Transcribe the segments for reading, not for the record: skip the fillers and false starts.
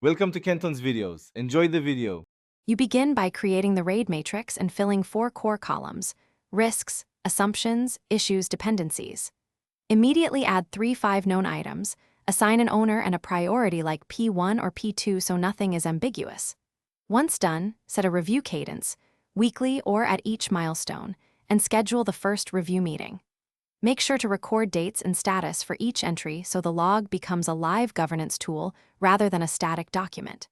Welcome to Kenton's videos. Enjoy the video. You begin by creating the RAID matrix and filling 4 core columns: risks, assumptions, issues, dependencies. Immediately add 3 known items, assign an owner and a priority like P1 or P2 so nothing is ambiguous. Once done, set a review cadence, weekly or at each milestone, and schedule the first review meeting. Make sure to record dates and status for each entry so the log becomes a live governance tool rather than a static document.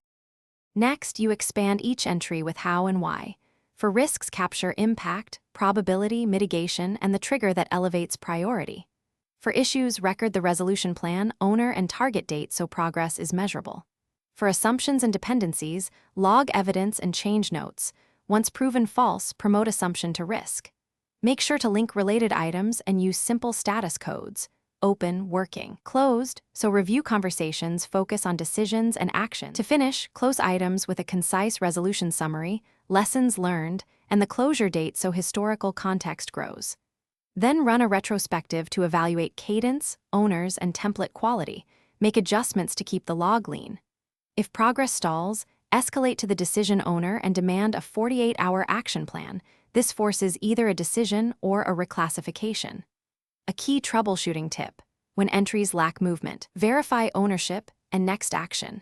Next, you expand each entry with how and why. For risks, capture impact, probability, mitigation, and the trigger that elevates priority. For issues, record the resolution plan, owner, and target date so progress is measurable. For assumptions and dependencies, log evidence and change notes. Once proven false, promote assumption to risk. Make sure to link related items and use simple status codes: open, working, closed, so review conversations focus on decisions and action. To finish, close items with a concise resolution summary, lessons learned, and the closure date so historical context grows. Then run a retrospective to evaluate cadence, owners, and template quality. Make adjustments to keep the log lean. If progress stalls, escalate to the decision owner and demand a 48-hour action plan. This forces either a decision or a reclassification. A key troubleshooting tip: when entries lack movement, verify ownership and next action.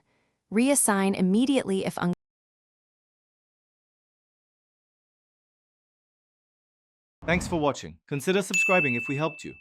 Reassign immediately if Thanks for watching. Consider subscribing if we helped you.